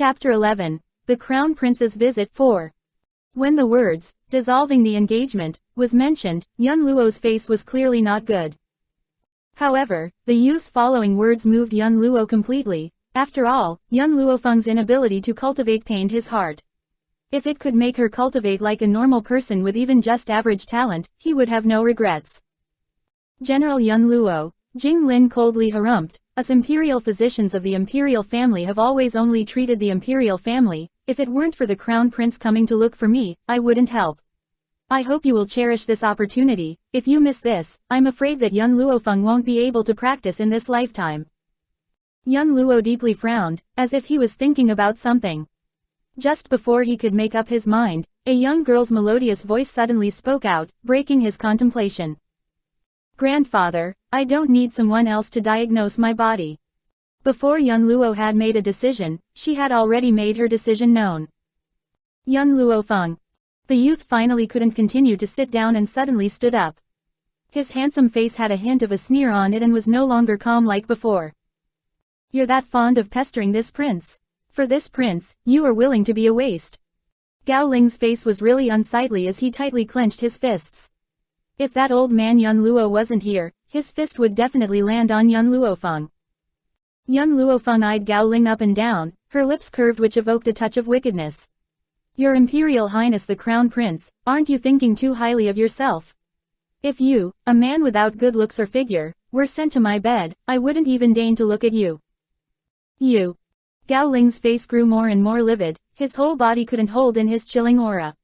Chapter 11. The Crown Prince's Visit 4. When the words, dissolving the engagement, was mentioned, Yun Luo's face was clearly not good. However, the youth's following words moved Yun Luo completely. After all, Yun Luo Feng's inability to cultivate pained his heart. If it could make her cultivate like a normal person with even just average talent, he would have no regrets. General Yun Luo, Jing Lin coldly harumphed, us imperial physicians of the imperial family have always only treated the imperial family. If it weren't for the crown prince coming to look for me, I wouldn't help. I hope you will cherish this opportunity. If you miss this, I'm afraid that Yun Luo Feng won't be able to practice in this lifetime. Yun Luo deeply frowned, as if he was thinking about something. Just before he could make up his mind, a young girl's melodious voice suddenly spoke out, breaking his contemplation. Grandfather, I don't need someone else to diagnose my body. Before Yun Luo had made a decision, she had already made her decision known. Yun Luo Feng. The youth finally couldn't continue to sit down and suddenly stood up. His handsome face had a hint of a sneer on it and was no longer calm like before. You're that fond of pestering this prince? For this prince, you are willing to be a waste. Gao Ling's face was really unsightly as he tightly clenched his fists. If that old man Yun Luo wasn't here, his fist would definitely land on Yun Luo Feng. Yun Luo Feng eyed Gao Ling up and down, her lips curved which evoked a touch of wickedness. Your Imperial Highness the Crown Prince, aren't you thinking too highly of yourself? If you, a man without good looks or figure, were sent to my bed, I wouldn't even deign to look at you. You. Gao Ling's face grew more and more livid, his whole body couldn't hold in his chilling aura.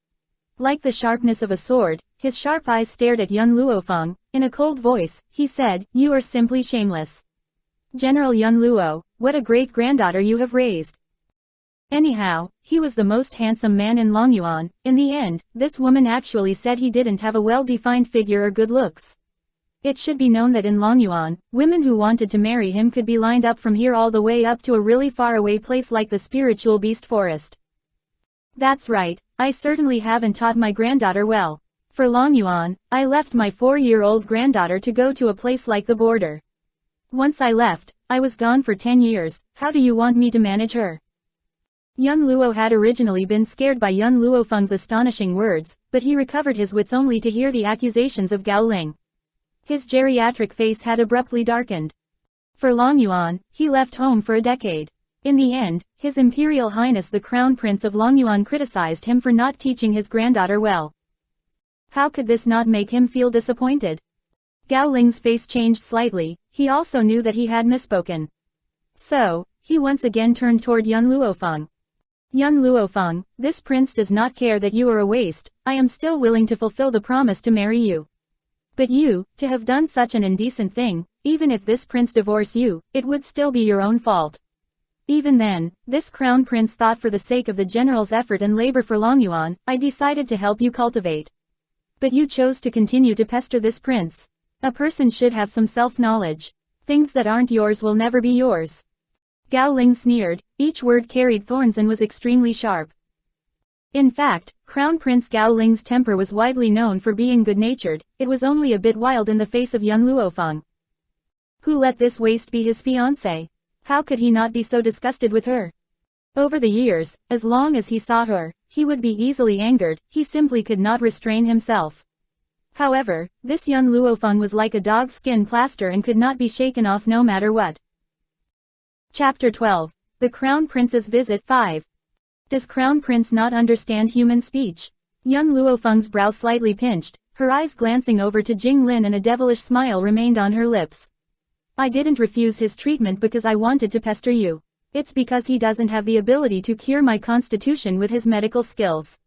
Like the sharpness of a sword, his sharp eyes stared at Yun Luo Feng. In a cold voice, he said, you are simply shameless. General Yun Luo, what a great granddaughter you have raised. Anyhow, he was the most handsome man in Longyuan. In the end, this woman actually said he didn't have a well-defined figure or good looks. It should be known that in Longyuan, women who wanted to marry him could be lined up from here all the way up to a really far-away place like the spiritual beast forest. That's right, I certainly haven't taught my granddaughter well. For Longyuan, I left my 4-year-old granddaughter to go to a place like the border. Once I left, I was gone for 10 years, how do you want me to manage her? Yun Luo had originally been scared by Yun Luo Feng's astonishing words, but he recovered his wits only to hear the accusations of Gao Ling. His geriatric face had abruptly darkened. For Longyuan, he left home for a decade. In the end, His Imperial Highness the Crown Prince of Longyuan criticized him for not teaching his granddaughter well. How could this not make him feel disappointed? Gao Ling's face changed slightly, he also knew that he had misspoken. So, he once again turned toward Yun Luo Feng. Yun Luo Feng, this prince does not care that you are a waste, I am still willing to fulfill the promise to marry you. But you, to have done such an indecent thing, even if this prince divorce you, it would still be your own fault. Even then, this crown prince thought for the sake of the general's effort and labor for Longyuan, I decided to help you cultivate. But you chose to continue to pester this prince. A person should have some self-knowledge. Things that aren't yours will never be yours. Gao Ling sneered, each word carried thorns and was extremely sharp. In fact, Crown Prince Gao Ling's temper was widely known for being good-natured, it was only a bit wild in the face of Yun Luo Feng. Who let this waste be his fiance? How could he not be so disgusted with her? Over the years, as long as he saw her, he would be easily angered, he simply could not restrain himself. However, this Yun Luo Feng was like a dog's skin plaster and could not be shaken off no matter what. Chapter 12. The Crown Prince's Visit 5. Does Crown Prince not understand human speech? Yun Luo Feng's brow slightly pinched, her eyes glancing over to Jing Lin and a devilish smile remained on her lips. I didn't refuse his treatment because I wanted to pester you. It's because he doesn't have the ability to cure my constitution with his medical skills.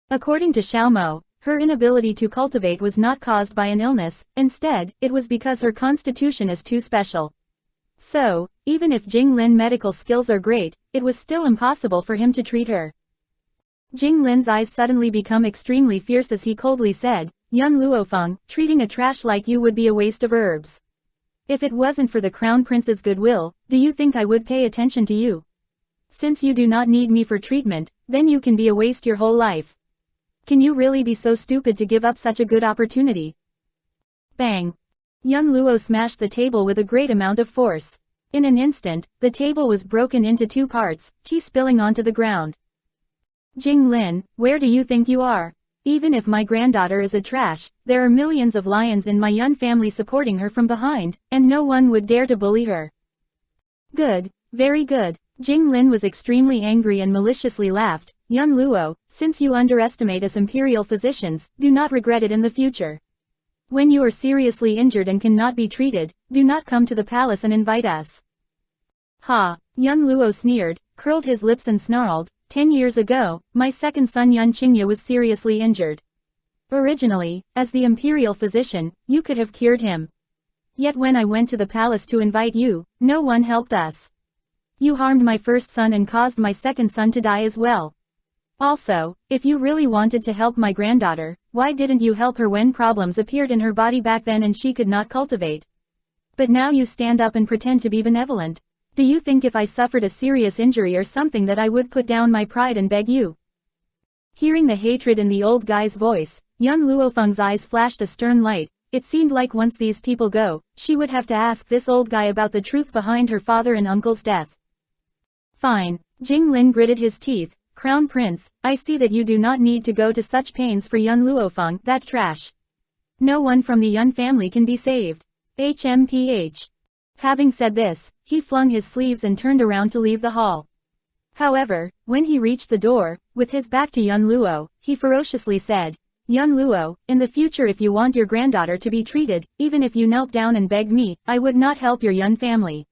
According to Xiao Mo, her inability to cultivate was not caused by an illness, instead, it was because her constitution is too special. So, even if Jing Lin's medical skills are great, it was still impossible for him to treat her. Jing Lin's eyes suddenly become extremely fierce as he coldly said, Yun Luo Feng, treating a trash like you would be a waste of herbs. If it wasn't for the Crown Prince's goodwill, do you think I would pay attention to you? Since you do not need me for treatment, then you can be a waste your whole life. Can you really be so stupid to give up such a good opportunity? Bang! Yun Luo smashed the table with a great amount of force. In an instant, the table was broken into 2 parts, tea spilling onto the ground. Jing Lin, where do you think you are? Even if my granddaughter is a trash, there are millions of lions in my Yun family supporting her from behind, and no one would dare to bully her. Good, very good. Jing Lin was extremely angry and maliciously laughed. Yun Luo, since you underestimate us imperial physicians, do not regret it in the future. When you are seriously injured and cannot be treated, do not come to the palace and invite us. Ha! Yun Luo sneered, curled his lips and snarled, 10 years ago, my second son Yun Qingye was seriously injured. Originally, as the imperial physician, you could have cured him. Yet when I went to the palace to invite you, no one helped us. You harmed my first son and caused my second son to die as well. Also, if you really wanted to help my granddaughter, why didn't you help her when problems appeared in her body back then and she could not cultivate? But now you stand up and pretend to be benevolent. Do you think if I suffered a serious injury or something that I would put down my pride and beg you? Hearing the hatred in the old guy's voice, young Luo Feng's eyes flashed a stern light. It seemed like once these people go, she would have to ask this old guy about the truth behind her father and uncle's death. Fine. Jing Lin gritted his teeth. Crown Prince, I see that you do not need to go to such pains for Yun Luofeng, that trash. No one from the Yun family can be saved. HMPH. Having said this, he flung his sleeves and turned around to leave the hall. However, when he reached the door, with his back to Yun Luo, he ferociously said, Yun Luo, in the future if you want your granddaughter to be treated, even if you knelt down and begged me, I would not help your Yun family.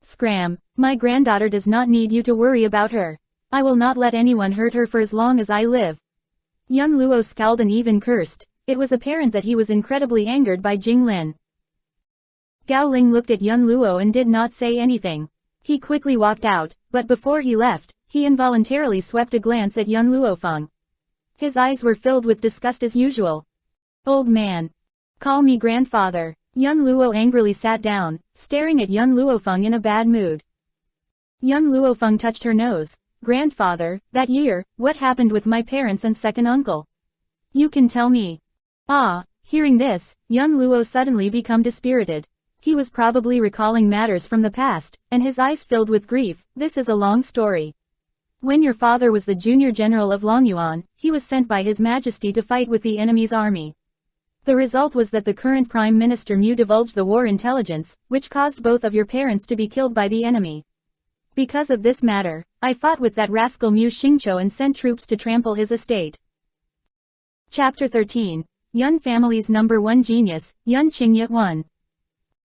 Scram, my granddaughter does not need you to worry about her. I will not let anyone hurt her for as long as I live. Yun Luo scowled and even cursed. It was apparent that he was incredibly angered by Jing Lin. Gao Ling looked at Yun Luo and did not say anything. He quickly walked out, but before he left, he involuntarily swept a glance at Yun Luofeng. His eyes were filled with disgust as usual. Old man. Call me grandfather. Yun Luo angrily sat down, staring at Yun Luofeng in a bad mood. Yun Luofeng touched her nose. Grandfather, that year, what happened with my parents and second uncle? You can tell me. Ah, hearing this, Yun Luo suddenly became dispirited. He was probably recalling matters from the past, and his eyes filled with grief. This is a long story. When your father was the junior general of Longyuan, he was sent by His Majesty to fight with the enemy's army. The result was that the current Prime Minister Mu divulged the war intelligence, which caused both of your parents to be killed by the enemy. Because of this matter, I fought with that rascal Mu Xingqiu and sent troops to trample his estate. Chapter 13. Yun family's number 1 genius, Yun Qingye 1.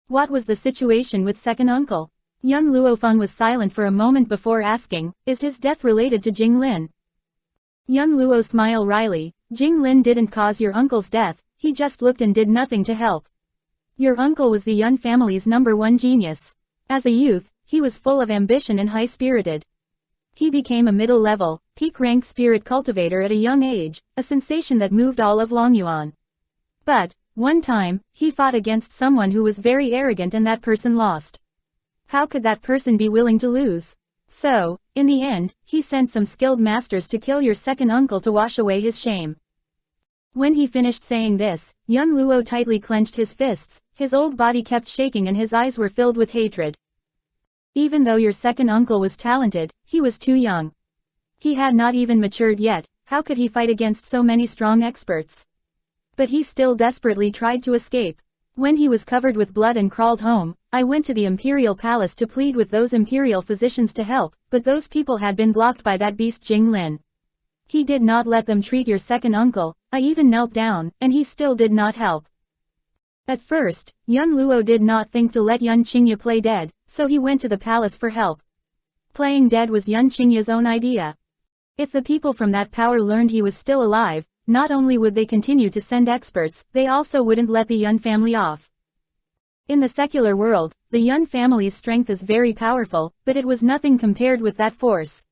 What was the situation with second uncle? Yun Luofeng was silent for a moment before asking, is his death related to Jing Lin? Yun Luo smiled wryly, Jing Lin didn't cause your uncle's death, he just looked and did nothing to help. Your uncle was the Yun family's number 1 genius. As a youth, he was full of ambition and high-spirited. He became a middle-level, peak-rank spirit cultivator at a young age, a sensation that moved all of Longyuan. But, one time, he fought against someone who was very arrogant and that person lost. How could that person be willing to lose? So, in the end, he sent some skilled masters to kill your second uncle to wash away his shame. When he finished saying this, Yun Luo tightly clenched his fists, his old body kept shaking and his eyes were filled with hatred. Even though your second uncle was talented, he was too young. He had not even matured yet, how could he fight against so many strong experts? But he still desperately tried to escape. When he was covered with blood and crawled home, I went to the imperial palace to plead with those imperial physicians to help, but those people had been blocked by that beast Jing Lin. He did not let them treat your second uncle, I even knelt down, and he still did not help. At first, Yun Luo did not think to let Yun Qingye play dead, so he went to the palace for help. Playing dead was Yun Qingye's own idea. If the people from that power learned he was still alive, not only would they continue to send experts, they also wouldn't let the Yun family off. In the secular world, the Yun family's strength is very powerful, but it was nothing compared with that force.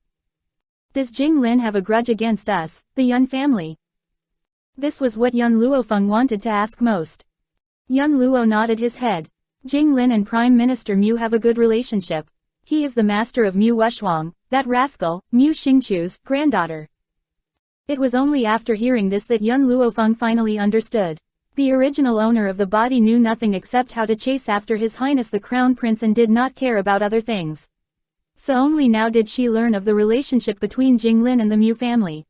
Does Jing Lin have a grudge against us, the Yun family? This was what Yun Luofeng wanted to ask most. Yun Luo nodded his head. Jing Lin and Prime Minister Mu have a good relationship. He is the master of Mu Wushuang, that rascal, Mu Xingqiu's granddaughter. It was only after hearing this that Yun Luofeng finally understood. The original owner of the body knew nothing except how to chase after His Highness the Crown Prince and did not care about other things. So only now did she learn of the relationship between Jinglin and the Mu family.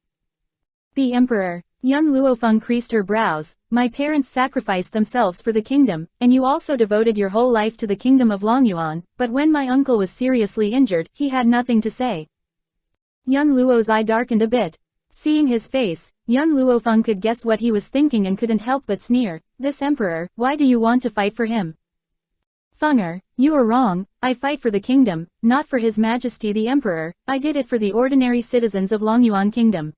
The Emperor. Young Luo Feng creased her brows. My parents sacrificed themselves for the kingdom, and you also devoted your whole life to the kingdom of Longyuan, but when my uncle was seriously injured, he had nothing to say. Young Luo's eye darkened a bit. Seeing his face, young Luo Feng could guess what he was thinking and couldn't help but sneer. This emperor, why do you want to fight for him? Fenger, you are wrong, I fight for the kingdom, not for His Majesty the Emperor, I did it for the ordinary citizens of Longyuan Kingdom.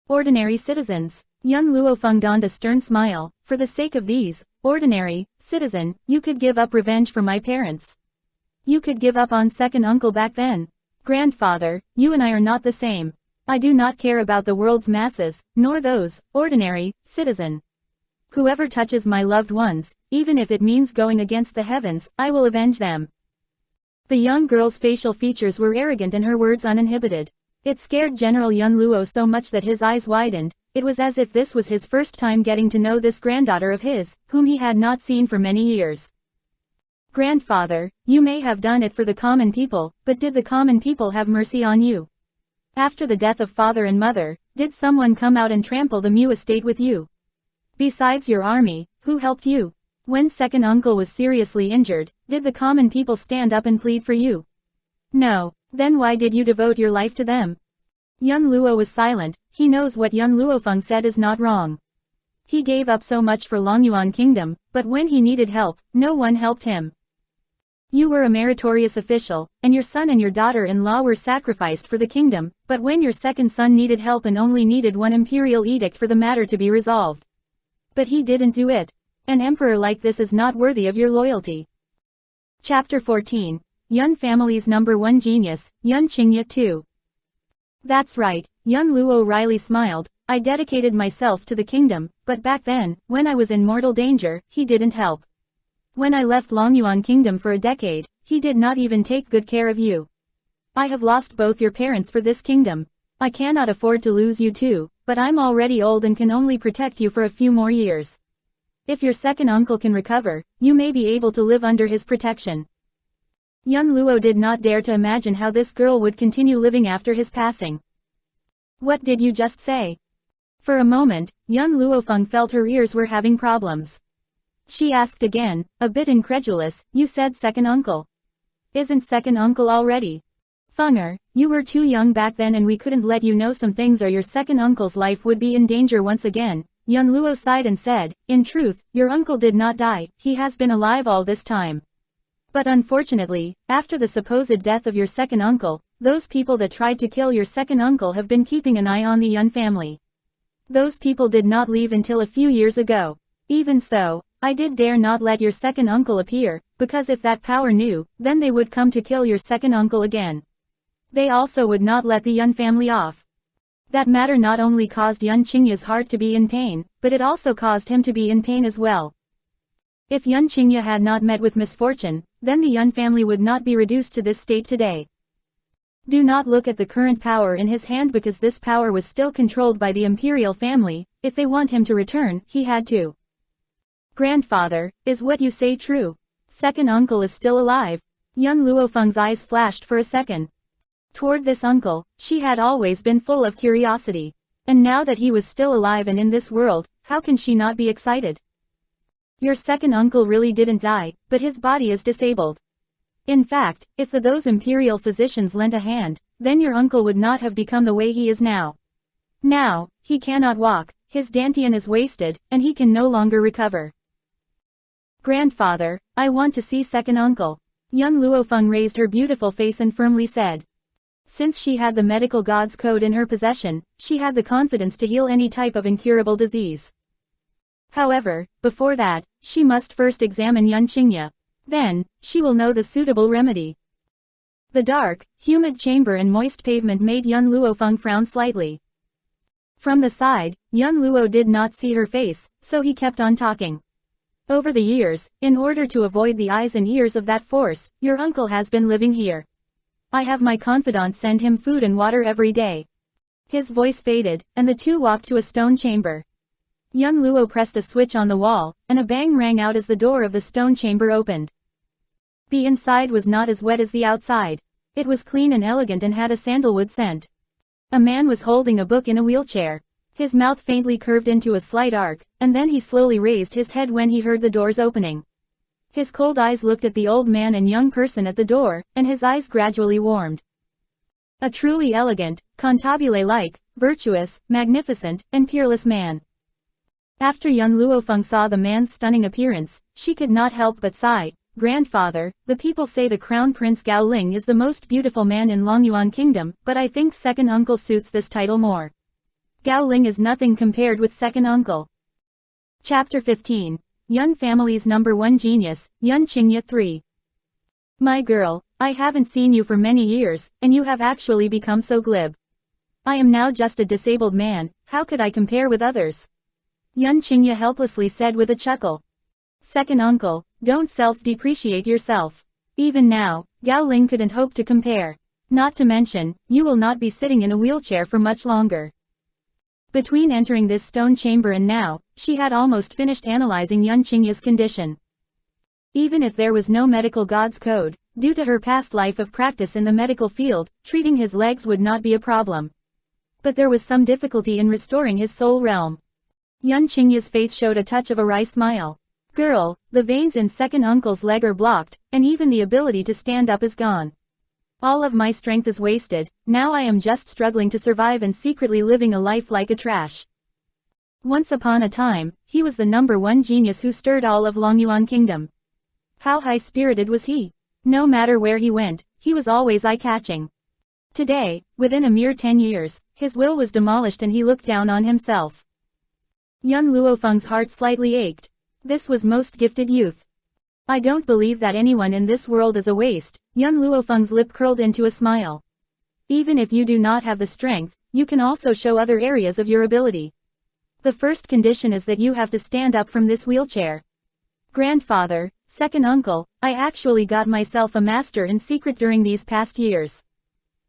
Ordinary citizens. Young Luo Feng donned a stern smile. For the sake of these, ordinary, citizen, you could give up revenge for my parents. You could give up on second uncle back then. Grandfather, you and I are not the same. I do not care about the world's masses, nor those, ordinary, citizen. Whoever touches my loved ones, even if it means going against the heavens, I will avenge them. The young girl's facial features were arrogant and her words uninhibited. It scared General Yun Luo so much that his eyes widened. It was as if this was his first time getting to know this granddaughter of his, whom he had not seen for many years. Grandfather, you may have done it for the common people, but did the common people have mercy on you? After the death of father and mother, did someone come out and trample the Mu estate with you? Besides your army, who helped you? When second uncle was seriously injured, did the common people stand up and plead for you? No. Then why did you devote your life to them? Young Luo was silent. He knows what young Luo Feng said is not wrong. He gave up so much for Longyuan Kingdom, but when he needed help, no one helped him. You were a meritorious official, and your son and your daughter-in-law were sacrificed for the kingdom, but when your second son needed help and only needed one imperial edict for the matter to be resolved. But he didn't do it. An emperor like this is not worthy of your loyalty. Chapter 14. Yun family's number one genius, Yun Qingye too. That's right, young Luo wryly smiled. I dedicated myself to the kingdom, but back then, when I was in mortal danger, he didn't help. When I left Longyuan Kingdom for a decade, he did not even take good care of you. I have lost both your parents for this kingdom. I cannot afford to lose you too, but I'm already old and can only protect you for a few more years. If your second uncle can recover, you may be able to live under his protection. Young Luo did not dare to imagine how this girl would continue living after his passing. What did you just say? For a moment, young Luo Feng felt her ears were having problems. She asked again, a bit incredulous, you said second uncle. Isn't second uncle already? Fenger, you were too young back then and we couldn't let you know some things or your second uncle's life would be in danger once again. Young Luo sighed and said, in truth, your uncle did not die, he has been alive all this time. But unfortunately, after the supposed death of your second uncle, those people that tried to kill your second uncle have been keeping an eye on the Yun family. Those people did not leave until a few years ago. Even so, I did dare not let your second uncle appear, because if that power knew, then they would come to kill your second uncle again. They also would not let the Yun family off. That matter not only caused Yun Qingye's heart to be in pain, but it also caused him to be in pain as well. If Yun Qingye had not met with misfortune, then the Yun family would not be reduced to this state today. Do not look at the current power in his hand because this power was still controlled by the imperial family. If they want him to return, he had to. Grandfather, is what you say true? Second uncle is still alive. Young Luo Feng's eyes flashed for a second. Toward this uncle, she had always been full of curiosity. And now that he was still alive and in this world, how can she not be excited? Your second uncle really didn't die, but his body is disabled. In fact, if those imperial physicians lent a hand, then your uncle would not have become the way he is now. Now, he cannot walk, his dantian is wasted, and he can no longer recover. Grandfather, I want to see second uncle. Young Luo Feng raised her beautiful face and firmly said. Since she had the medical god's code in her possession, she had the confidence to heal any type of incurable disease. However, before that, she must first examine Yun Qingye. Then, she will know the suitable remedy. The dark, humid chamber and moist pavement made young Luo Feng frown slightly. From the side, young Luo did not see her face, so he kept on talking. Over the years, in order to avoid the eyes and ears of that force, your uncle has been living here. I have my confidant send him food and water every day. His voice faded, and the two walked to a stone chamber. Young Luo pressed a switch on the wall, and a bang rang out as the door of the stone chamber opened. The inside was not as wet as the outside. It was clean and elegant and had a sandalwood scent. A man was holding a book in a wheelchair. His mouth faintly curved into a slight arc, and then he slowly raised his head when he heard the doors opening. His cold eyes looked at the old man and young person at the door, and his eyes gradually warmed. A truly elegant, cantabile-like, virtuous, magnificent, and peerless man. After young Luo Feng saw the man's stunning appearance, she could not help but sigh. Grandfather, the people say the Crown Prince Gao Ling is the most beautiful man in Longyuan Kingdom, but I think second uncle suits this title more. Gao Ling is nothing compared with second uncle. Chapter 15. Yun Family's Number 1 Genius, Yun Qingye 3. My girl, I haven't seen you for many years, and you have actually become so glib. I am now just a disabled man, how could I compare with others? Yun Qingye helplessly said with a chuckle. Second uncle, don't self-depreciate yourself. Even now, Gao Ling couldn't hope to compare. Not to mention, you will not be sitting in a wheelchair for much longer. Between entering this stone chamber and now, she had almost finished analyzing Yun Qingye's condition. Even if there was no medical god's code, due to her past life of practice in the medical field, treating his legs would not be a problem. But there was some difficulty in restoring his soul realm. Yun Qingye's face showed a touch of a wry smile. Girl, the veins in second uncle's leg are blocked, and even the ability to stand up is gone. All of my strength is wasted, now I am just struggling to survive and secretly living a life like a trash. Once upon a time, he was the number 1 genius who stirred all of Longyuan Kingdom. How high-spirited was he? No matter where he went, he was always eye-catching. Today, within a mere 10 years, his will was demolished and he looked down on himself. Young Luo Feng's heart slightly ached. This was most gifted youth. I don't believe that anyone in this world is a waste. Young Luo Feng's lip curled into a smile. Even if you do not have the strength, you can also show other areas of your ability. The first condition is that you have to stand up from this wheelchair. Grandfather, second uncle, I actually got myself a master in secret during these past years.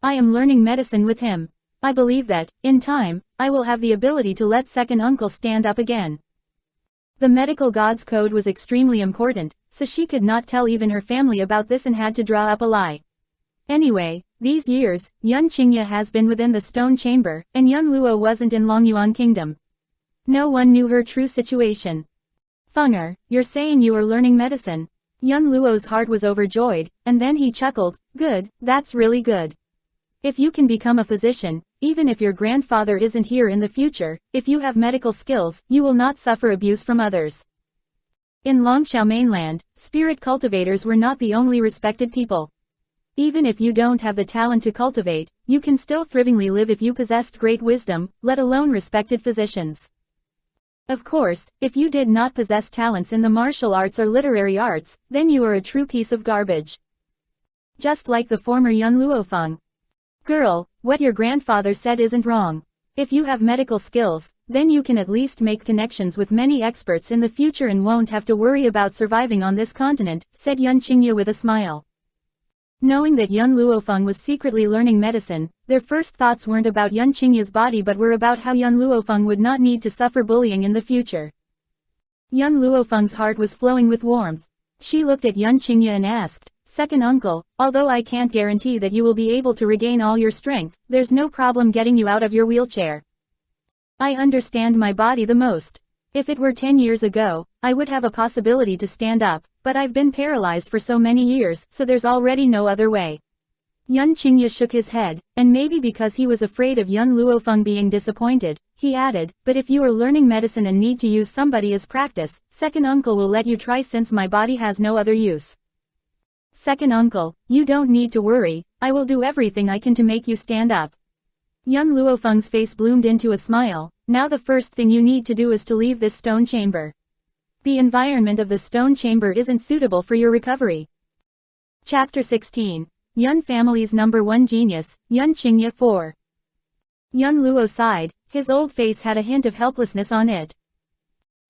I am learning medicine with him. I believe that, in time, I will have the ability to let second uncle stand up again. The medical god's code was extremely important, so she could not tell even her family about this and had to draw up a lie. Anyway, these years, Yun Qingye has been within the stone chamber, and Young Luo wasn't in Longyuan Kingdom. No one knew her true situation. Fenger, you're saying you are learning medicine? Young Luo's heart was overjoyed, and then he chuckled, good, that's really good. If you can become a physician, even if your grandfather isn't here in the future, if you have medical skills, you will not suffer abuse from others. In Long Xia mainland, spirit cultivators were not the only respected people. Even if you don't have the talent to cultivate, you can still thrivingly live if you possessed great wisdom, let alone respected physicians. Of course, if you did not possess talents in the martial arts or literary arts, then you are a true piece of garbage. Just like the former Yun Luo Feng. Girl, what your grandfather said isn't wrong. If you have medical skills, then you can at least make connections with many experts in the future and won't have to worry about surviving on this continent, said Yun Qingye with a smile. Knowing that Yun Luo Feng was secretly learning medicine, their first thoughts weren't about Yun Qingye's body but were about how Yun Luo Feng would not need to suffer bullying in the future. Yun Luo Feng's heart was flowing with warmth. She looked at Yun Qingye and asked, second uncle, although I can't guarantee that you will be able to regain all your strength, there's no problem getting you out of your wheelchair. I understand my body the most. If it were 10 years ago, I would have a possibility to stand up, but I've been paralyzed for so many years, so there's already no other way. Yun Qingye shook his head, and maybe because he was afraid of Yun Luo Feng being disappointed, he added, but if you are learning medicine and need to use somebody as practice, second uncle will let you try since my body has no other use. Second uncle, you don't need to worry, I will do everything I can to make you stand up. Young Luo Feng's face bloomed into a smile. Now the first thing you need to do is to leave this stone chamber. The environment of the stone chamber isn't suitable for your recovery. Chapter 16. Yun Family's Number 1 Genius, Yun Qingye 4. Yun Luo sighed, his old face had a hint of helplessness on it.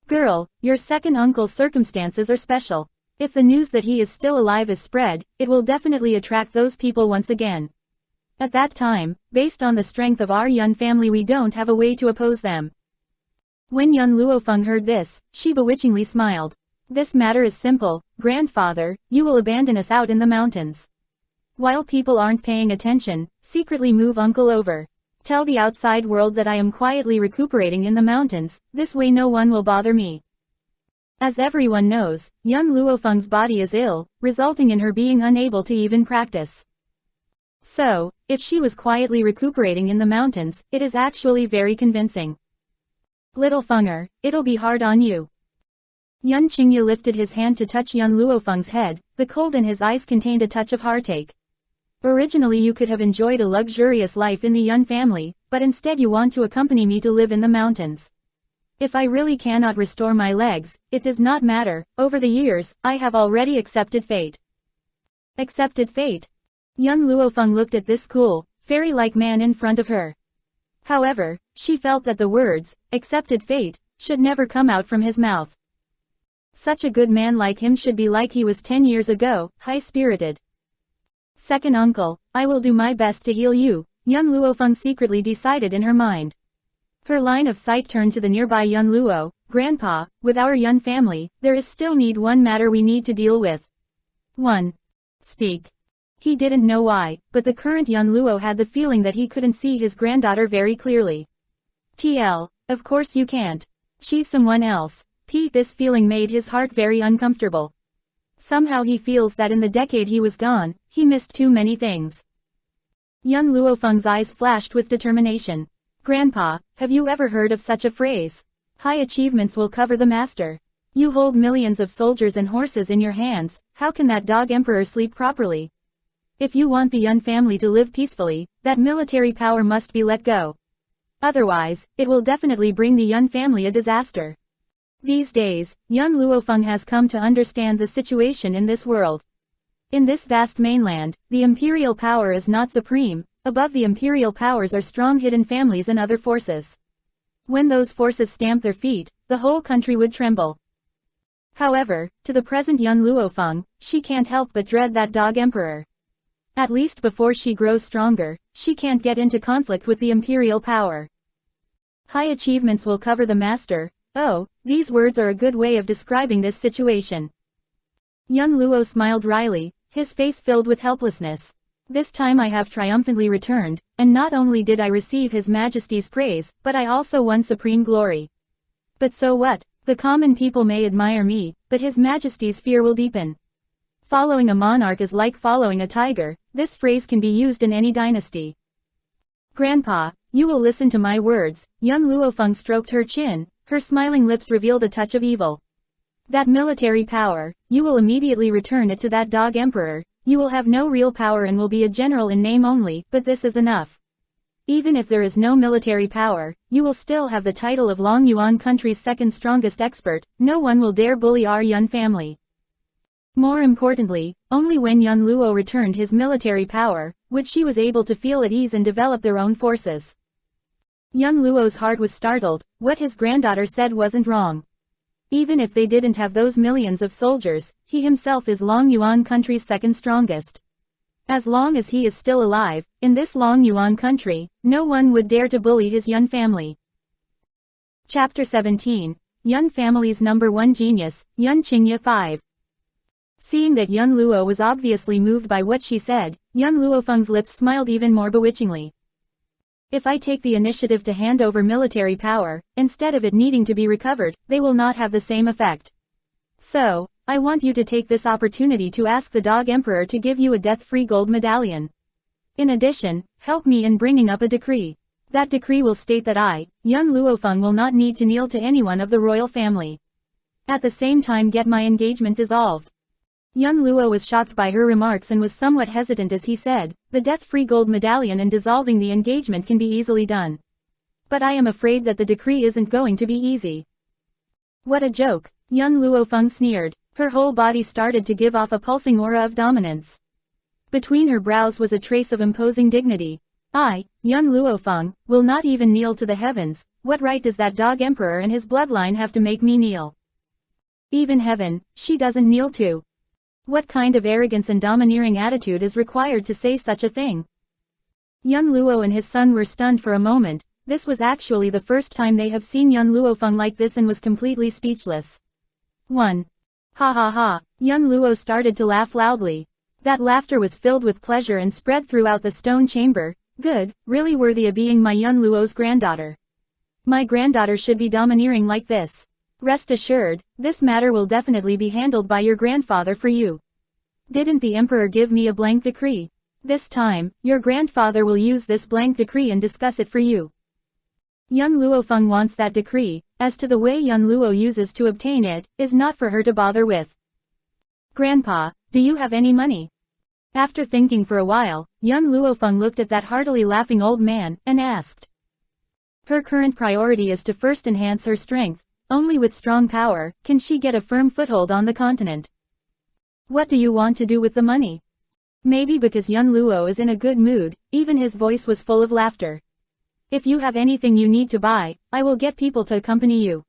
Girl, your second uncle's circumstances are special. If the news that he is still alive is spread, it will definitely attract those people once again. At that time, based on the strength of our Yun family, we don't have a way to oppose them. When young Luo Feng heard this, she bewitchingly smiled. This matter is simple, grandfather, you will abandon us out in the mountains. While people aren't paying attention, secretly move uncle over. Tell the outside world that I am quietly recuperating in the mountains, this way no one will bother me. As everyone knows, young Luo Feng's body is ill, resulting in her being unable to even practice. So, if she was quietly recuperating in the mountains, it is actually very convincing. Little Fenger, it'll be hard on you. Yun Qingye lifted his hand to touch young Luo Feng's head, the cold in his eyes contained a touch of heartache. Originally you could have enjoyed a luxurious life in the Yun family, but instead you want to accompany me to live in the mountains. If I really cannot restore my legs, it does not matter, over the years, I have already accepted fate. Accepted fate? Young Luo Feng looked at this cool, fairy-like man in front of her. However, she felt that the words, accepted fate, should never come out from his mouth. Such a good man like him should be like he was 10 years ago, high-spirited. Second uncle, I will do my best to heal you, young Luo Feng secretly decided in her mind. Her line of sight turned to the nearby Yun Luo. Grandpa, with our Yun family, there is still one matter we need to deal with. 1. Speak. He didn't know why, but the current Yun Luo had the feeling that he couldn't see his granddaughter very clearly. TL, of course you can't. She's someone else. This feeling made his heart very uncomfortable. Somehow he feels that in the decade he was gone, he missed too many things. Young Luo Feng's eyes flashed with determination. Grandpa, have you ever heard of such a phrase? High achievements will cover the master. You hold millions of soldiers and horses in your hands, how can that dog emperor sleep properly? If you want the Yun family to live peacefully, that military power must be let go. Otherwise, it will definitely bring the Yun family a disaster. These days, young Luo Feng has come to understand the situation in this world. In this vast mainland, the imperial power is not supreme, above the imperial powers are strong hidden families and other forces. When those forces stamp their feet, the whole country would tremble. However, to the present young Luo Feng, she can't help but dread that dog emperor. At least before she grows stronger, she can't get into conflict with the imperial power. High achievements will cover the master. Oh, these words are a good way of describing this situation. Young Luo smiled wryly, his face filled with helplessness. This time I have triumphantly returned, and not only did I receive His Majesty's praise, but I also won supreme glory. But so what? The common people may admire me, but His Majesty's fear will deepen. Following a monarch is like following a tiger, this phrase can be used in any dynasty. Grandpa, you will listen to my words, young Luo Feng stroked her chin. Her smiling lips revealed a touch of evil. That military power, you will immediately return it to that dog emperor. You will have no real power and will be a general in name only, but this is enough. Even if there is no military power, you will still have the title of Long Yuan country's second strongest expert. No one will dare bully our Yun family. More importantly, only when Yun Luo returned his military power, would she was able to feel at ease and develop their own forces. Young Luo's heart was startled. What his granddaughter said wasn't wrong. Even if they didn't have those millions of soldiers, he himself is Long Yuan country's second strongest. As long as he is still alive, in this Long Yuan country, no one would dare to bully his Yun family. Chapter 17. Yun family's number 1 genius, Yun Qingye 5. Seeing that Yun Luo was obviously moved by what she said, young Luo Feng's lips smiled even more bewitchingly. If I take the initiative to hand over military power, instead of it needing to be recovered, they will not have the same effect. So, I want you to take this opportunity to ask the Dog Emperor to give you a death-free gold medallion. In addition, help me in bringing up a decree. That decree will state that I, young Luo Feng, will not need to kneel to anyone of the royal family. At the same time get my engagement dissolved. Young Luo was shocked by her remarks and was somewhat hesitant as he said, the death-free gold medallion and dissolving the engagement can be easily done. But I am afraid that the decree isn't going to be easy. What a joke, young Luo Feng sneered. Her whole body started to give off a pulsing aura of dominance. Between her brows was a trace of imposing dignity. I, young Luo Feng, will not even kneel to the heavens. What right does that dog emperor and his bloodline have to make me kneel? Even heaven, she doesn't kneel to. What kind of arrogance and domineering attitude is required to say such a thing? Young Luo and his son were stunned for a moment, This was actually the first time they have seen Yun Luo Feng like this and was completely speechless. 1. Ha ha ha, Yun Luo started to laugh loudly. That laughter was filled with pleasure and spread throughout the stone chamber. Good, really worthy of being my Yun Luo's granddaughter. My granddaughter should be domineering like this. Rest assured, this matter will definitely be handled by your grandfather for you. Didn't the emperor give me a blank decree? This time, your grandfather will use this blank decree and discuss it for you. Yun Luo Feng wants that decree. As to the way Yun Luo uses to obtain it, is not for her to bother with. Grandpa, do you have any money? After thinking for a while, Yun Luo Feng looked at that heartily laughing old man, and asked. Her current priority is to first enhance her strength. Only with strong power, can she get a firm foothold on the continent. What do you want to do with the money? Maybe because Yun Luo is in a good mood, even his voice was full of laughter. If you have anything you need to buy, I will get people to accompany you.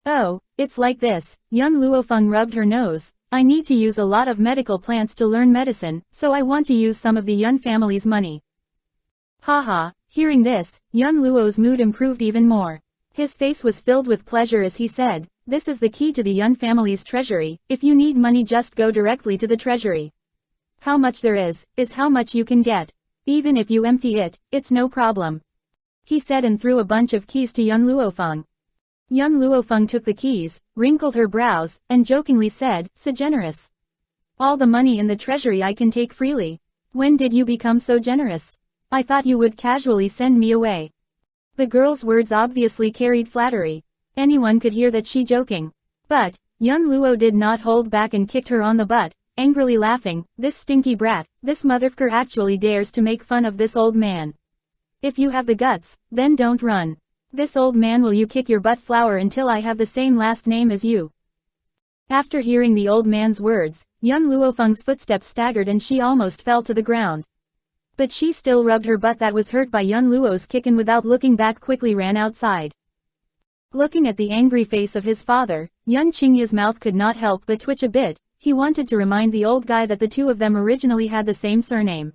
Oh, it's like this, Yun Luo Feng rubbed her nose. I need to use a lot of medical plants to learn medicine, so I want to use some of the Yun family's money. Haha, hearing this, Yun Luo's mood improved even more. His face was filled with pleasure as he said, this is the key to the Yun family's treasury. If you need money, just go directly to the treasury. How much there is how much you can get. Even if you empty it, it's no problem. He said and threw a bunch of keys to Yun Luo Feng. Yun Luo Feng took the keys, wrinkled her brows, and jokingly said, so generous. All the money in the treasury I can take freely. When did you become so generous? I thought you would casually send me away. The girl's words obviously carried flattery. Anyone could hear that she joking. But, Yun Luo did not hold back and kicked her on the butt, angrily laughing, this stinky brat, this motherfucker actually dares to make fun of this old man. If you have the guts, then don't run. This old man will you kick your butt flower until I have the same last name as you. After hearing the old man's words, Yun Luo Feng's footsteps staggered and she almost fell to the ground. But she still rubbed her butt that was hurt by Yun Luo's kick and without looking back quickly ran outside. Looking at the angry face of his father, Yun Qingye's mouth could not help but twitch a bit. He wanted to remind the old guy that the two of them originally had the same surname.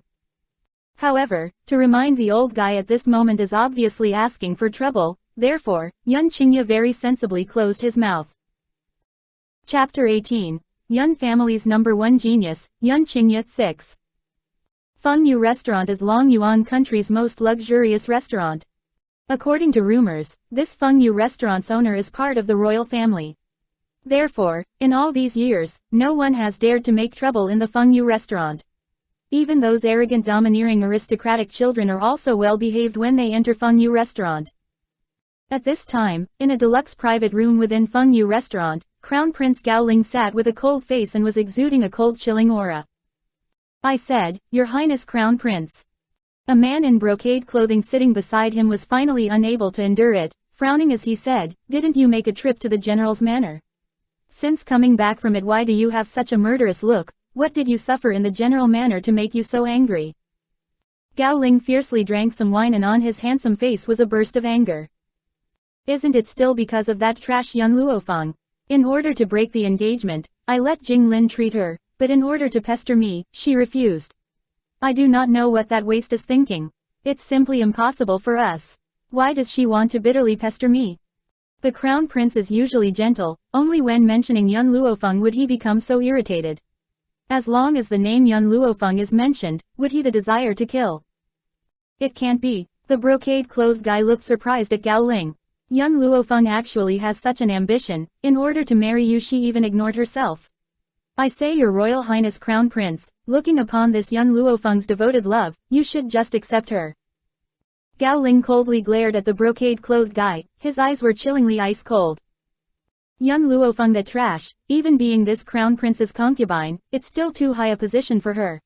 However, to remind the old guy at this moment is obviously asking for trouble, therefore, Yun Qingye very sensibly closed his mouth. Chapter 18. Yun Family's Number 1 Genius, Yun Qingye 6. Feng Yu Restaurant is Long Yuan country's most luxurious restaurant. According to rumors, this Feng Yu restaurant's owner is part of the royal family. Therefore, in all these years, no one has dared to make trouble in the Feng Yu restaurant. Even those arrogant domineering aristocratic children are also well behaved when they enter Feng Yu restaurant. At this time, in a deluxe private room within Feng Yu restaurant, Crown Prince Gaoling sat with a cold face and was exuding a cold chilling aura. I said, Your Highness Crown Prince. A man in brocade clothing sitting beside him was finally unable to endure it, frowning as he said, Didn't you make a trip to the general's manor? Since coming back from it, why do you have such a murderous look? What did you suffer in the general manor to make you so angry? Gaoling fiercely drank some wine and on his handsome face was a burst of anger. Isn't it still because of that trash Yun Luo Feng? In order to break the engagement, I let Jing Lin treat her, but in order to pester me, she refused. I do not know what that waste is thinking. It's simply impossible for us. Why does she want to bitterly pester me? The crown prince is usually gentle, only when mentioning Yun Luo Feng would he become so irritated. As long as the name Yun Luo Feng is mentioned, would he the desire to kill? It can't be. The brocade-clothed guy looked surprised at Gaoling. Yun Luo Feng actually has such an ambition. In order to marry you, she even ignored herself. I say, Your Royal Highness Crown Prince, looking upon this Yun Luo Feng's devoted love, you should just accept her. Gaoling coldly glared at the brocade-clothed guy, his eyes were chillingly ice-cold. Yun Luo Feng, the trash, even being this crown prince's concubine, it's still too high a position for her.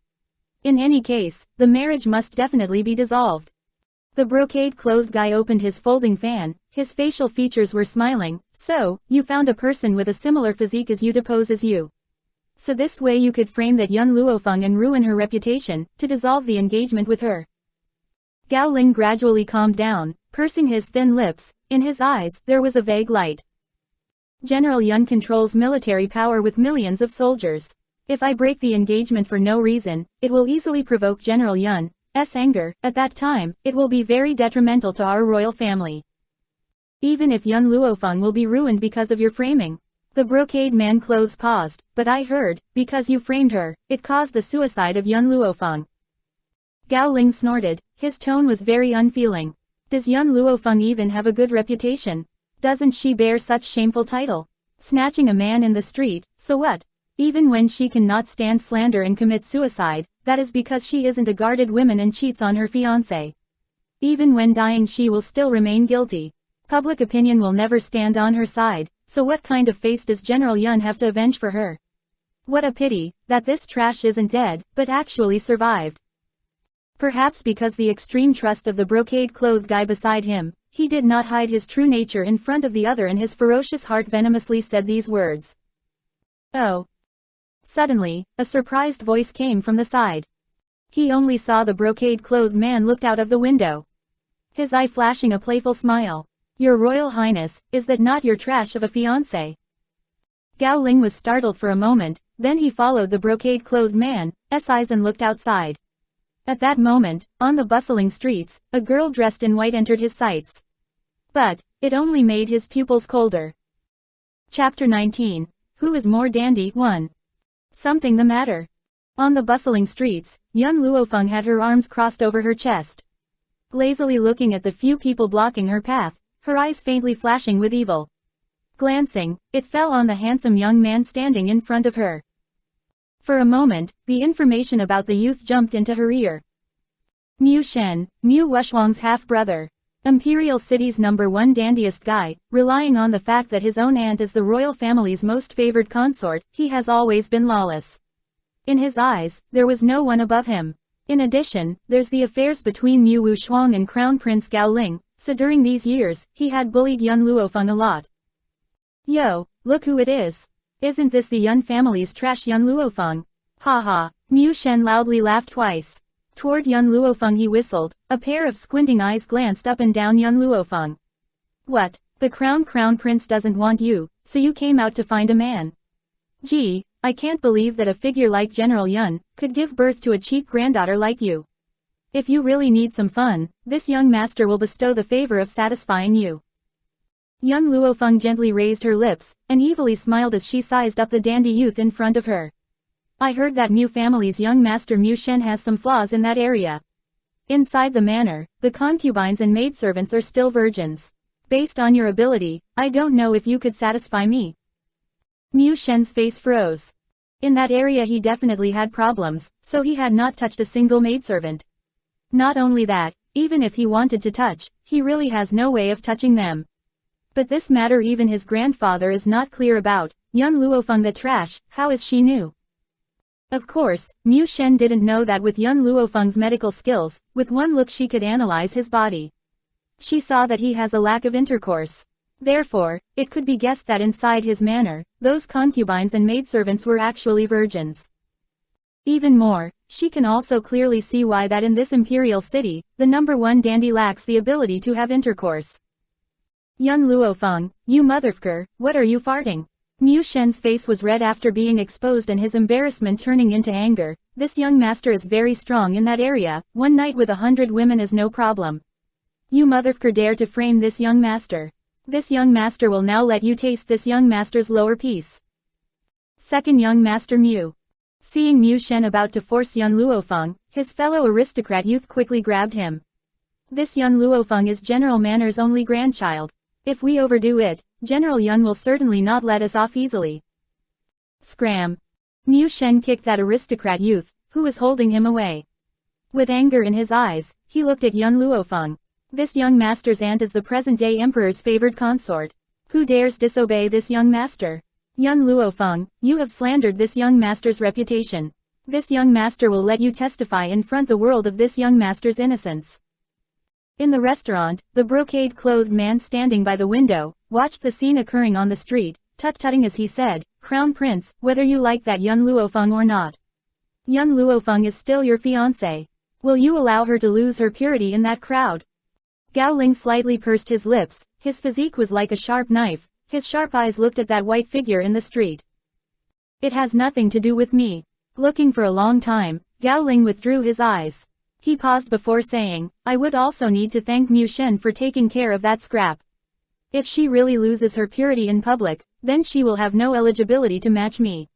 In any case, the marriage must definitely be dissolved. The brocade-clothed guy opened his folding fan, his facial features were smiling. So, you found a person with a similar physique as you to pose as you. So this way you could frame that Yun Luo Feng and ruin her reputation, to dissolve the engagement with her. Gaoling gradually calmed down, pursing his thin lips. In his eyes, there was a vague light. General Yun controls military power with millions of soldiers. If I break the engagement for no reason, it will easily provoke General Yun, anger, at that time, it will be very detrimental to our royal family. Even if Yun Luo Feng will be ruined because of your framing. The brocade man clothes paused, but I heard, because you framed her, it caused the suicide of Yun Luo Feng. Gao Ling snorted, his tone was very unfeeling. Does Yun Luo Feng even have a good reputation? Doesn't she bear such shameful title? Snatching a man in the street, so what? Even when she cannot stand slander and commit suicide, that is because she isn't a guarded woman and cheats on her fiance. Even when dying she will still remain guilty. Public opinion will never stand on her side, so what kind of face does General Yun have to avenge for her? What a pity, that this trash isn't dead, but actually survived. Perhaps because the extreme trust of the brocade-clothed guy beside him, he did not hide his true nature in front of the other and his ferocious heart venomously said these words. Oh. Suddenly, a surprised voice came from the side. He only saw the brocade-clothed man looked out of the window. His eye flashing a playful smile. Your Royal Highness, is that not your trash of a fiancé? Gao Ling was startled for a moment, then he followed the brocade-clothed man's eyes and looked outside. At that moment, on the bustling streets, a girl dressed in white entered his sights. But, it only made his pupils colder. Chapter 19. Who is more dandy? 1. Something the matter. On the bustling streets, Yun Luo Feng had her arms crossed over her chest. Lazily looking at the few people blocking her path, her eyes faintly flashing with evil. Glancing, it fell on the handsome young man standing in front of her. For a moment, the information about the youth jumped into her ear. Mu Shen, Mu Wushuang's half-brother. Imperial City's #1 dandiest guy, relying on the fact that his own aunt is the royal family's most favored consort, he has always been lawless. In his eyes, there was no one above him. In addition, there's the affairs between Mu Wushuang and Crown Prince Gao Ling, so during these years, he had bullied Yun Luo Feng a lot. Yo, look who it is. Isn't this the Yun family's trash Yun Luo Feng? Ha ha, Mu Shen loudly laughed twice. Toward Yun Luo Feng he whistled, a pair of squinting eyes glanced up and down Yun Luo Feng. What, the crown prince doesn't want you, so you came out to find a man? Gee, I can't believe that a figure like General Yun could give birth to a cheap granddaughter like you. If you really need some fun, this young master will bestow the favor of satisfying you. Yun Luo Feng gently raised her lips, and evilly smiled as she sized up the dandy youth in front of her. I heard that Mu family's young master Mu Shen has some flaws in that area. Inside the manor, the concubines and maidservants are still virgins. Based on your ability, I don't know if you could satisfy me. Mu Shen's face froze. In that area he definitely had problems, so he had not touched a single maidservant. Not only that, even if he wanted to touch, he really has no way of touching them. But this matter even his grandfather is not clear about. Yun Luo Feng the trash, how is she new? Of course, Mu Shen didn't know that with Yun Luo Feng's medical skills, with one look she could analyze his body. She saw that he has a lack of intercourse. Therefore, it could be guessed that inside his manor, those concubines and maidservants were actually virgins. Even more, she can also clearly see why that in this imperial city, the #1 dandy lacks the ability to have intercourse. Yun Luo Feng, you motherfucker, what are you farting? Mu Shen's face was red after being exposed and his embarrassment turning into anger. This young master is very strong in that area, one night with 100 women is no problem. You motherfucker dare to frame this young master. This young master will now let you taste this young master's lower piece. Second young master Mu. Seeing Mu Shen about to force Yun Luo Feng, his fellow aristocrat youth quickly grabbed him. This Yun Luo Feng is General Manor's only grandchild. If we overdo it, General Yun will certainly not let us off easily. Scram. Mu Shen kicked that aristocrat youth, who was holding him away. With anger in his eyes, he looked at Yun Luo Feng. This young master's aunt is the present-day emperor's favored consort. Who dares disobey this young master? Yun Luo Feng, you have slandered this young master's reputation. This young master will let you testify in front the world of this young master's innocence. In the restaurant, the brocade-clothed man standing by the window, watched the scene occurring on the street, tut-tutting as he said, Crown Prince, whether you like that Yun Luo Feng or not. Yun Luo Feng is still your fiancé. Will you allow her to lose her purity in that crowd? Gao Ling slightly pursed his lips, his physique was like a sharp knife, his sharp eyes looked at that white figure in the street. It has nothing to do with me. Looking for a long time, Gao Ling withdrew his eyes. He paused before saying, I would also need to thank Mu Shen for taking care of that scrap. If she really loses her purity in public, then she will have no eligibility to match me.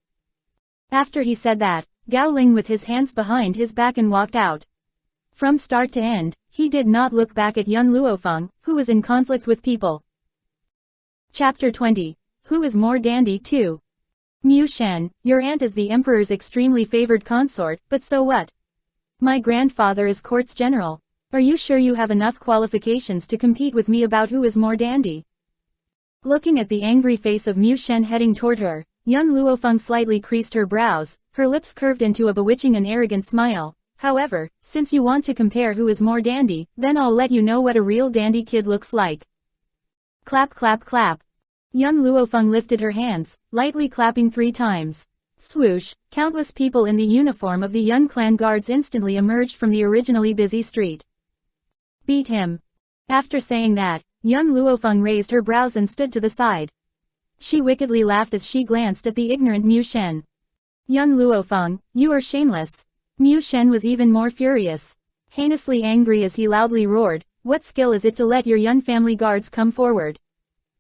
After he said that, Gao Ling with his hands behind his back and walked out. From start to end, he did not look back at young Luo Feng, who was in conflict with people. Chapter 20. Who is more dandy too? Mu Shen, your aunt is the emperor's extremely favored consort, but so what? My grandfather is court's general. Are you sure you have enough qualifications to compete with me about who is more dandy? Looking at the angry face of Mu Shen heading toward her, young Luo Feng slightly creased her brows, her lips curved into a bewitching and arrogant smile. However, since you want to compare who is more dandy, then I'll let you know what a real dandy kid looks like. Clap clap clap. Young Luo Feng lifted her hands, lightly clapping 3 times. Swoosh, countless people in the uniform of the Yun clan guards instantly emerged from the originally busy street. Beat him. After saying that, young Luo Feng raised her brows and stood to the side. She wickedly laughed as she glanced at the ignorant Mu Shen. Young Luo Feng, you are shameless. Mu Shen was even more furious. Heinously angry as he loudly roared, what skill is it to let your Yun family guards come forward?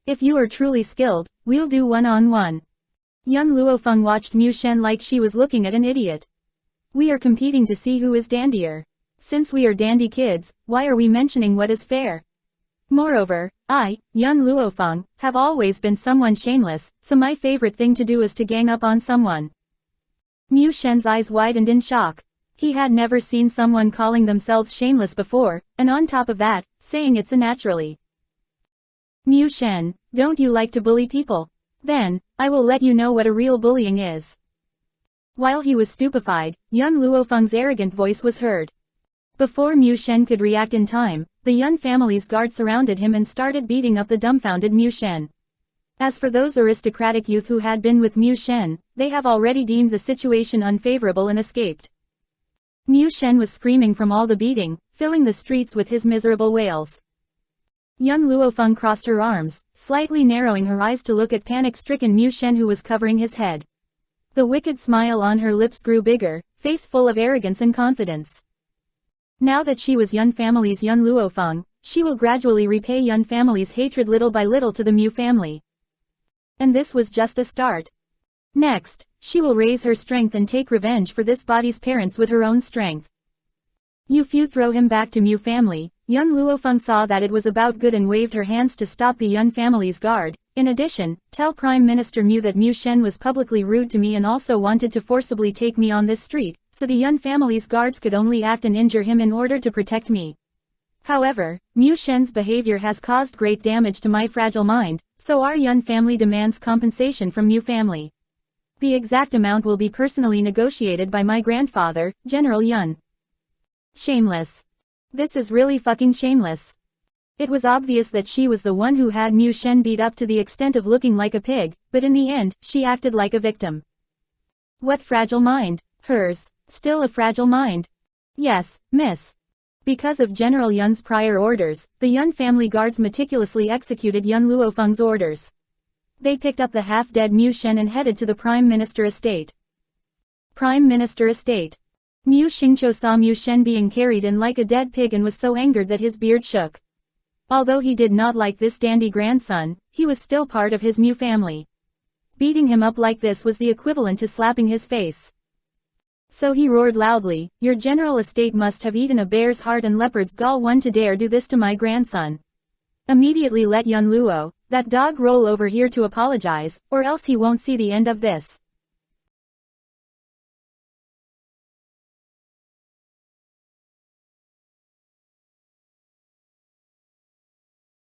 If you are truly skilled, we'll do one-on-one. Young Luo Feng watched Mu Shen like she was looking at an idiot. We are competing to see who is dandier. Since we are dandy kids, why are we mentioning what is fair? Moreover, I, young Luo Feng, have always been someone shameless, so my favorite thing to do is to gang up on someone. Mu Shen's eyes widened in shock. He had never seen someone calling themselves shameless before, and on top of that, saying it so naturally. Mu Shen, don't you like to bully people? Then, I will let you know what a real bullying is. While he was stupefied, young Luo Feng's arrogant voice was heard. Before Mu Shen could react in time, the Yun family's guard surrounded him and started beating up the dumbfounded Mu Shen. As for those aristocratic youth who had been with Mu Shen, they have already deemed the situation unfavorable and escaped. Mu Shen was screaming from all the beating, filling the streets with his miserable wails. Young Luo Feng crossed her arms, slightly narrowing her eyes to look at panic-stricken Mu Shen who was covering his head. The wicked smile on her lips grew bigger, face full of arrogance and confidence. Now that she was Yun family's young Luo Feng, she will gradually repay Yun family's hatred little by little to the Mu family. And this was just a start. Next, she will raise her strength and take revenge for this body's parents with her own strength. If you throw him back to Mu family. Young Luo Feng saw that it was about good and waved her hands to stop the Yun family's guard. In addition, tell Prime Minister Mu that Mu Shen was publicly rude to me and also wanted to forcibly take me on this street, so the Yun family's guards could only act and injure him in order to protect me. However, Mu Shen's behavior has caused great damage to my fragile mind, so our Yun family demands compensation from Mu family. The exact amount will be personally negotiated by my grandfather, General Yun. Shameless. This is really fucking shameless. It was obvious that she was the one who had Mu Shen beat up to the extent of looking like a pig, but in the end, she acted like a victim. What fragile mind? Hers. Still a fragile mind. Yes, miss. Because of General Yun's prior orders, the Yun family guards meticulously executed young Luo Feng's orders. They picked up the half-dead Mu Shen and headed to the Prime Minister estate. Prime Minister estate. Mu Xingqiu saw Mu Shen being carried in like a dead pig and was so angered that his beard shook. Although he did not like this dandy grandson, he was still part of his Mu family. Beating him up like this was the equivalent to slapping his face. So he roared loudly, your general estate must have eaten a bear's heart and leopard's gall one to dare do this to my grandson. Immediately let Yun Luo, that dog, roll over here to apologize, or else he won't see the end of this.